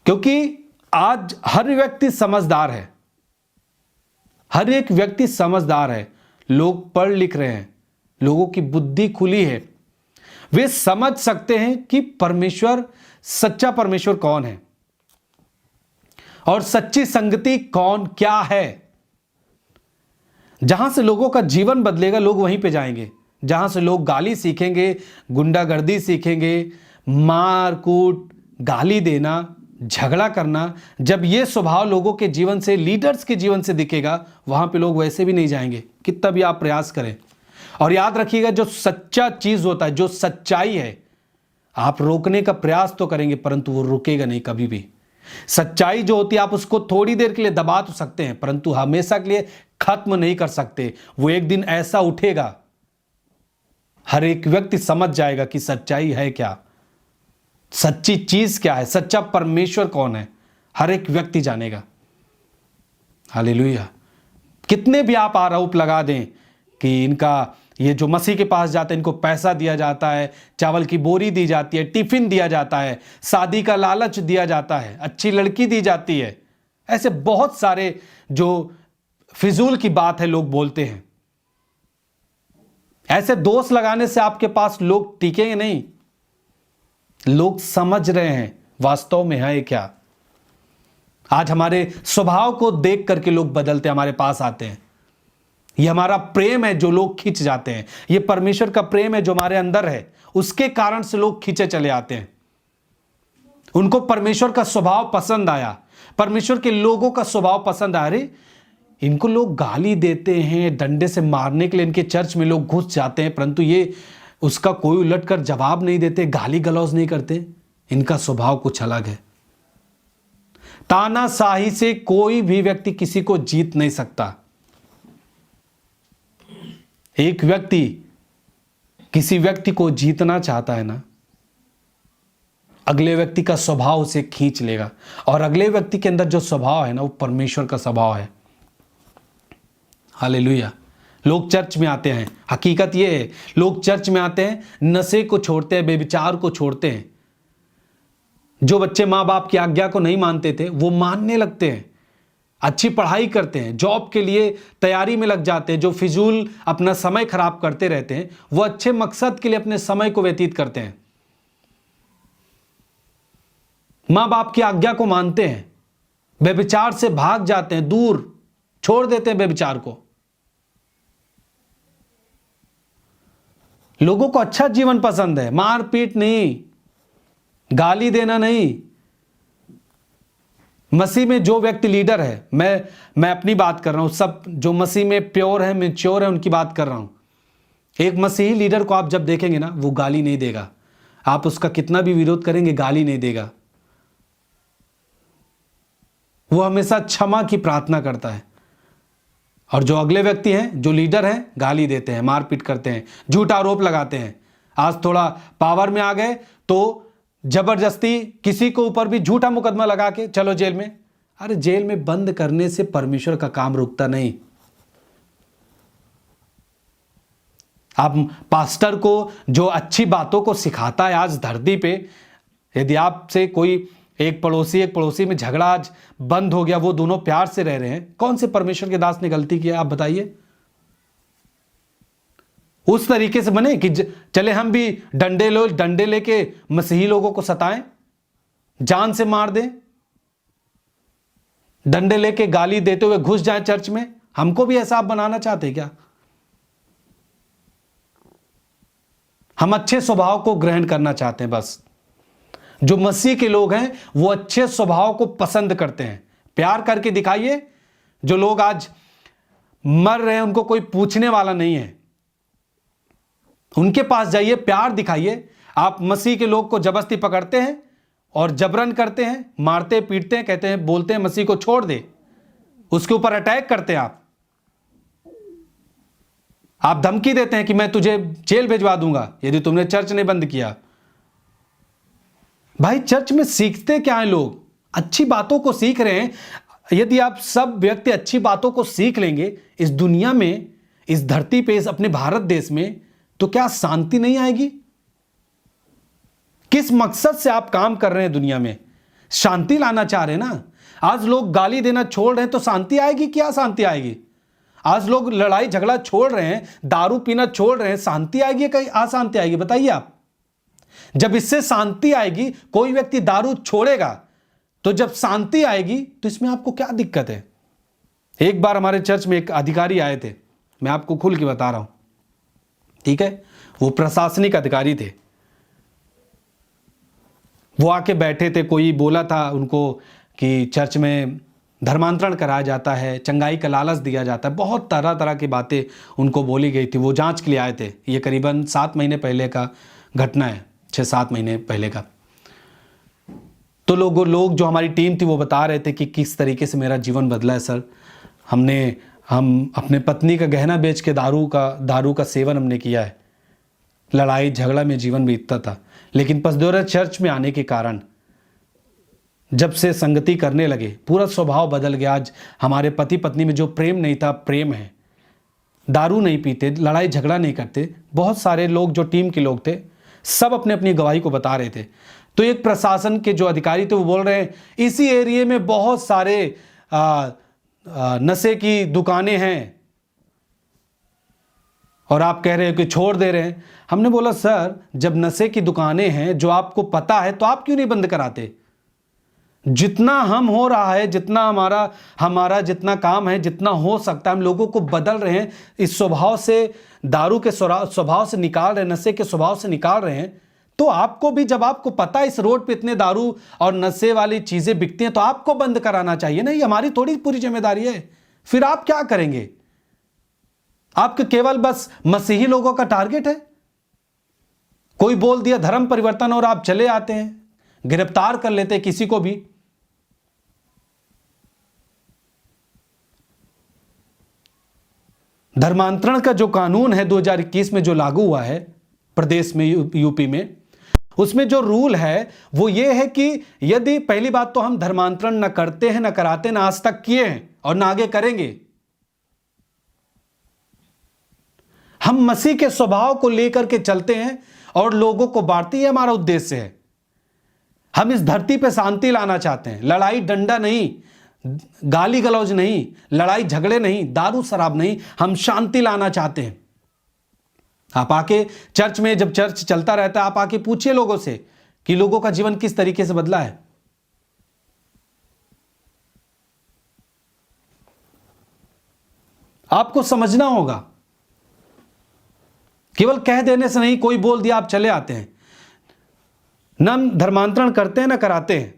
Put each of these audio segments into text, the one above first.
क्योंकि आज हर व्यक्ति समझदार है, हर एक व्यक्ति समझदार है। लोग पढ़ लिख रहे हैं, लोगों की बुद्धि खुली है, वे समझ सकते हैं कि परमेश्वर, सच्चा परमेश्वर कौन है और सच्ची संगति कौन क्या है। जहां से लोगों का जीवन बदलेगा, लोग वहीं पे जाएंगे। जहां से लोग गाली सीखेंगे, गुंडागर्दी सीखेंगे, मार कूट, गाली देना, झगड़ा करना, जब ये स्वभाव लोगों के जीवन से, लीडर्स के जीवन से दिखेगा, वहां पे लोग वैसे भी नहीं जाएंगे, कितना भी आप प्रयास करें। और याद रखिएगा, जो सच्चा चीज होता है, जो सच्चाई है, आप रोकने का प्रयास तो करेंगे परंतु वो रुकेगा नहीं कभी भी। सच्चाई जो होती है, आप उसको थोड़ी देर के लिए दबा तो सकते हैं परंतु हमेशा के लिए खत्म नहीं कर सकते। वो एक दिन ऐसा उठेगा, हर एक व्यक्ति समझ जाएगा कि सच्चाई है क्या, सच्ची चीज क्या है, सच्चा परमेश्वर कौन है, हर एक व्यक्ति जानेगा। हालेलुया। कितने भी आप आरोप लगा दें कि इनका, ये जो मसीह के पास जाते हैं, इनको पैसा दिया जाता है, चावल की बोरी दी जाती है, टिफिन दिया जाता है, शादी का लालच दिया जाता है, अच्छी लड़की दी जाती है, ऐसे बहुत सारे जो फिजूल की बात है लोग बोलते हैं। ऐसे दोष लगाने से आपके पास लोग टिकेंगे नहीं। लोग समझ रहे हैं वास्तव में है क्या। आज हमारे स्वभाव को देख करके लोग बदलते हमारे पास आते हैं। ये हमारा प्रेम है जो लोग खिंच जाते हैं, ये परमेश्वर का प्रेम है जो हमारे अंदर है, उसके कारण से लोग खींचे चले आते हैं। उनको परमेश्वर का स्वभाव पसंद आया, परमेश्वर के लोगों का स्वभाव पसंद आया। अरे इनको लोग गाली देते हैं, डंडे से मारने के लिए इनके चर्च में लोग घुस जाते हैं, परंतु ये उसका कोई उलट कर जवाब नहीं देते, गाली गलौज नहीं करते। इनका स्वभाव कुछ अलग है। तानाशाही से कोई भी व्यक्ति किसी को जीत नहीं सकता। एक व्यक्ति किसी व्यक्ति को जीतना चाहता है ना, अगले व्यक्ति का स्वभाव उसे खींच लेगा, और अगले व्यक्ति के अंदर जो स्वभाव है ना, वो परमेश्वर का स्वभाव है। हालेलुया। लोग चर्च में आते हैं, हकीकत ये है, लोग चर्च में आते हैं, नशे को छोड़ते हैं, बेविचार को छोड़ते हैं। जो बच्चे माँ बाप की आज्ञा को नहीं मानते थे वो मानने लगते हैं, अच्छी पढ़ाई करते हैं, जॉब के लिए तैयारी में लग जाते हैं। जो फिजूल अपना समय खराब करते रहते हैं, वो अच्छे मकसद के लिए अपने समय को व्यतीत करते हैं, माँ बाप की आज्ञा को मानते हैं, बेविचार से भाग जाते हैं, दूर छोड़ देते हैं बेविचार को। लोगों को अच्छा जीवन पसंद है, मारपीट नहीं, गाली देना नहीं। मसीह में जो व्यक्ति लीडर है, मैं अपनी बात कर रहा हूं, सब जो मसीह में प्योर है, मैच्योर है, उनकी बात कर रहा हूं। एक मसीही लीडर को आप जब देखेंगे ना, वो गाली नहीं देगा। आप उसका कितना भी विरोध करेंगे, गाली नहीं देगा। वो हमेशा क्षमा की प्रार्थना करता है। और जो अगले व्यक्ति हैं, जो लीडर हैं, गाली देते हैं, मारपीट करते हैं, झूठा आरोप लगाते हैं। आज थोड़ा पावर में आ गए तो जबरदस्ती किसी को ऊपर भी झूठा मुकदमा लगा के चलो जेल में। अरे जेल में बंद करने से परमेश्वर का काम रुकता नहीं। आप पास्टर को जो अच्छी बातों को सिखाता है आज धरती पे, यदि आपसे कोई एक पड़ोसी में झगड़ा आज बंद हो गया, वो दोनों प्यार से रह रहे हैं, कौन से परमेश्वर के दास ने गलती किया आप बताइए। उस तरीके से बने कि चले हम भी डंडे लेके मसीही लोगों को सताएं, जान से मार दें, डंडे लेके गाली देते हुए घुस जाएं चर्च में। हमको भी ऐसा आप बनाना चाहते क्या? हम अच्छे स्वभाव को ग्रहण करना चाहते हैं। बस जो मसीह के लोग हैं वो अच्छे स्वभाव को पसंद करते हैं। प्यार करके दिखाइए। जो लोग आज मर रहे हैं उनको कोई पूछने वाला नहीं है, उनके पास जाइए, प्यार दिखाइए। आप मसीह के लोग को जबरदस्ती पकड़ते हैं और जबरन करते हैं, मारते पीटते हैं, कहते हैं, बोलते हैं मसीह को छोड़ दे, उसके ऊपर अटैक करते हैं। आप धमकी देते हैं कि मैं तुझे जेल भिजवा दूंगा यदि तुमने चर्च नहीं बंद किया। भाई चर्च में सीखते क्या है लोग? अच्छी बातों को सीख रहे हैं। यदि आप सब व्यक्ति अच्छी बातों को सीख लेंगे इस दुनिया में, इस धरती पे, इस अपने भारत देश में, तो क्या शांति नहीं आएगी? किस मकसद से आप काम कर रहे हैं दुनिया में? शांति लाना चाह रहे हैं ना। आज लोग गाली देना छोड़ रहे हैं तो शांति आएगी? क्या शांति आएगी? आज लोग लड़ाई झगड़ा छोड़ रहे हैं, दारू पीना छोड़ रहे हैं, शांति आएगी? कहीं अशांति आएगी? बताइए आप। जब इससे शांति आएगी, कोई व्यक्ति दारू छोड़ेगा, तो जब शांति आएगी तो इसमें आपको क्या दिक्कत है? एक बार हमारे चर्च में एक अधिकारी आए थे, मैं आपको खुल के बता रहा हूं, ठीक है। वो प्रशासनिक अधिकारी थे। वो आके बैठे थे, कोई बोला था उनको कि चर्च में धर्मांतरण कराया जाता है, चंगाई का लालच दिया जाता है, बहुत तरह तरह की बातें उनको बोली गई थी। वो जांच के लिए आए थे। ये करीबन 7 महीने पहले का घटना है, 6-7 महीने पहले का। तो लोग जो हमारी टीम थी वो बता रहे थे कि किस तरीके से मेरा जीवन बदला है सर। हम अपने पत्नी का गहना बेच के दारू का सेवन हमने किया है। लड़ाई झगड़ा में जीवन बीतता था, लेकिन पसदौरा चर्च में आने के कारण जब से संगति करने लगे, पूरा स्वभाव बदल गया। आज हमारे पति पत्नी में जो प्रेम नहीं था, प्रेम है। दारू नहीं पीते, लड़ाई झगड़ा नहीं करते। बहुत सारे लोग जो टीम के लोग थे, सब अपने अपनी गवाही को बता रहे थे। तो एक प्रशासन के जो अधिकारी थे वो बोल रहे हैं इसी एरिया में बहुत सारे नशे की दुकानें हैं और आप कह रहे हो कि छोड़ दे रहे हैं। हमने बोला सर, जब नशे की दुकानें हैं जो आपको पता है तो आप क्यों नहीं बंद कराते? जितना हम हो रहा है, जितना हमारा जितना काम है, जितना हो सकता है, हम लोगों को बदल रहे हैं। इस स्वभाव से, दारू के स्वभाव से निकाल रहे हैं, नशे के स्वभाव से निकाल रहे हैं। तो आपको भी, जब आपको पता है इस रोड पे इतने दारू और नशे वाली चीजें बिकती हैं, तो आपको बंद कराना चाहिए ना। ये हमारी थोड़ी पूरी जिम्मेदारी है। फिर आप क्या करेंगे? आपके केवल बस मसीही लोगों का टारगेट है? कोई बोल दिया धर्म परिवर्तन और आप चले आते हैं, गिरफ्तार कर लेते हैं किसी को भी। धर्मांतरण का जो कानून है 2021 में जो लागू हुआ है प्रदेश में, यूपी में, उसमें जो रूल है वो ये है कि यदि, पहली बात तो हम धर्मांतरण न करते हैं, न कराते, न आज तक किए हैं और न आगे करेंगे। हम मसीह के स्वभाव को लेकर के चलते हैं और लोगों को बांटते हैं, हमारा उद्देश्य है। हम इस धरती पे शांति लाना चाहते हैं। लड़ाई डंडा नहीं, गाली गलौज नहीं, लड़ाई झगड़े नहीं, दारू शराब नहीं, हम शांति लाना चाहते हैं। आप आके चर्च में, जब चर्च चलता रहता है, आप आके पूछिए लोगों से कि लोगों का जीवन किस तरीके से बदला है। आपको समझना होगा, केवल कह देने से नहीं, कोई बोल दिया आप चले आते हैं। न हम धर्मांतरण करते हैं, न कराते हैं।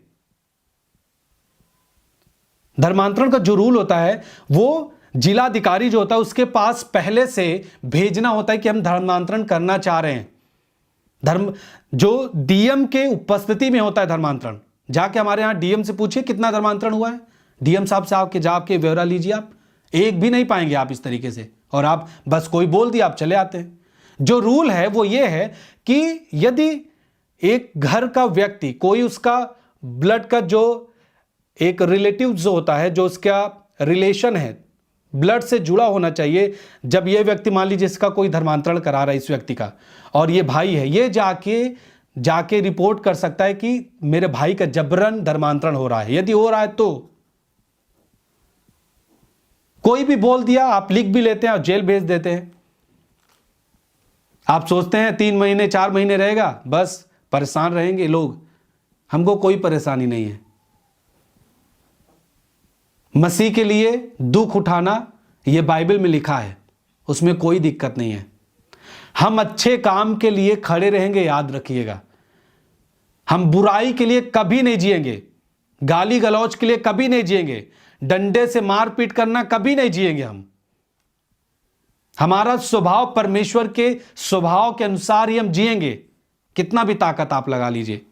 धर्मांतरण का जो रूल होता है वो जिला अधिकारी जो होता है उसके पास पहले से भेजना होता है कि हम धर्मांतरण करना चाह रहे हैं। जो डीएम के उपस्थिति में होता है धर्मांतरण। जाके हमारे यहां डीएम से पूछिए कितना धर्मांतरण हुआ है। डीएम साहब से आके जाके ब्यौरा लीजिए, आप एक भी नहीं पाएंगे आप इस तरीके से। और आप बस कोई बोल दिया आप चले आते हैं। जो रूल है वो ये है कि यदि एक घर का व्यक्ति, कोई उसका ब्लड का जो एक रिलेटिव जो होता है, जो उसका रिलेशन है, ब्लड से जुड़ा होना चाहिए। जब ये व्यक्ति, मान लीजिए इसका कोई धर्मांतरण करा रहा है इस व्यक्ति का, और ये भाई है, ये जाके रिपोर्ट कर सकता है कि मेरे भाई का जबरन धर्मांतरण हो रहा है। यदि हो रहा है तो कोई भी बोल दिया, आप लिख भी लेते हैं और जेल भेज देते हैं। आप सोचते हैं 3 महीने 4 महीने रहेगा, बस परेशान रहेंगे लोग। हमको कोई परेशानी नहीं है। मसीह के लिए दुख उठाना यह बाइबल में लिखा है, उसमें कोई दिक्कत नहीं है। हम अच्छे काम के लिए खड़े रहेंगे, याद रखिएगा। हम बुराई के लिए कभी नहीं जिएंगे, गाली गलौज के लिए कभी नहीं जिएंगे, डंडे से मारपीट करना कभी नहीं जिएंगे। हमारा स्वभाव परमेश्वर के स्वभाव के अनुसार ही हम जिएंगे, कितना भी ताकत आप लगा लीजिए।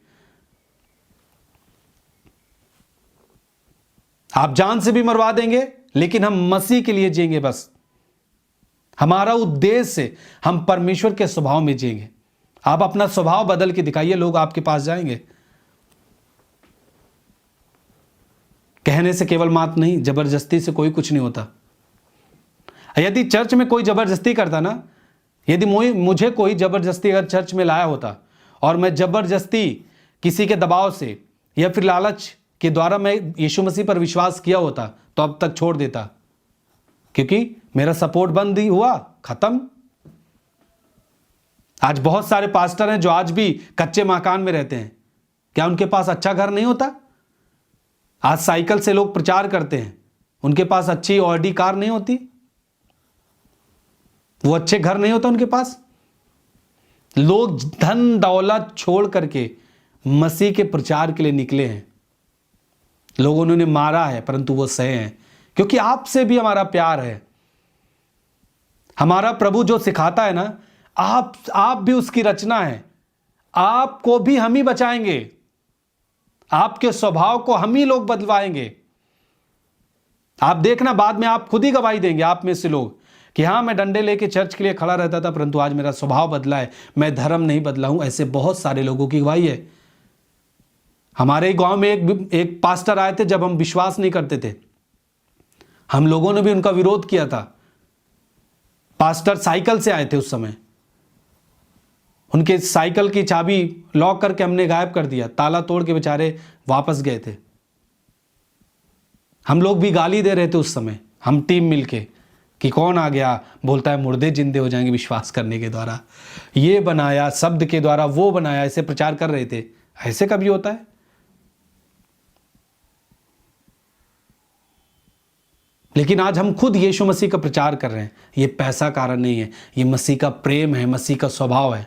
आप जान से भी मरवा देंगे, लेकिन हम मसीह के लिए जिएंगे। बस हमारा उद्देश्य, हम परमेश्वर के स्वभाव में जिएंगे। आप अपना स्वभाव बदल के दिखाइए, लोग आपके पास जाएंगे। कहने से केवल मात नहीं, जबरदस्ती से कोई कुछ नहीं होता। यदि चर्च में कोई जबरदस्ती करता ना, यदि मुझे कोई जबरदस्ती अगर चर्च में लाया होता और मैं जबरदस्ती किसी के दबाव से या फिर लालच के द्वारा मैं यीशु मसीह पर विश्वास किया होता तो अब तक छोड़ देता, क्योंकि मेरा सपोर्ट बंद ही हुआ, खत्म। आज बहुत सारे पास्टर हैं जो आज भी कच्चे मकान में रहते हैं। क्या उनके पास अच्छा घर नहीं होता? आज साइकिल से लोग प्रचार करते हैं, उनके पास अच्छी ऑडी कार नहीं होती? वो अच्छे घर नहीं होता उनके पास? लोग धन दौलत छोड़ करके मसीह के प्रचार के लिए निकले हैं। लोगों ने उन्हें मारा है परंतु वो सहे हैं, क्योंकि आपसे भी हमारा प्यार है। हमारा प्रभु जो सिखाता है ना, आप भी उसकी रचना है। आपको भी हम ही बचाएंगे, आपके स्वभाव को हम ही लोग बदलवाएंगे। आप देखना, बाद में आप खुद ही गवाही देंगे, आप में से लोग, कि हाँ मैं डंडे लेके चर्च के लिए खड़ा रहता था परंतु आज मेरा स्वभाव बदला है, मैं धर्म नहीं बदला हूं। ऐसे बहुत सारे लोगों की गवाही है। हमारे गांव में एक पास्टर आए थे, जब हम विश्वास नहीं करते थे, हम लोगों ने भी उनका विरोध किया था। पास्टर साइकिल से आए थे उस समय, उनके साइकिल की चाबी लॉक करके हमने गायब कर दिया, ताला तोड़ के बेचारे वापस गए थे। हम लोग भी गाली दे रहे थे उस समय, हम टीम मिलके, कि कौन आ गया, बोलता है मुर्दे जिंदे हो जाएंगे विश्वास करने के द्वारा, ये बनाया शब्द के द्वारा, वो बनाया, ऐसे प्रचार कर रहे थे। ऐसे कभी होता है? लेकिन आज हम खुद यीशु मसीह का प्रचार कर रहे हैं। ये पैसा कारण नहीं है, ये मसीह का प्रेम है, मसीह का स्वभाव है।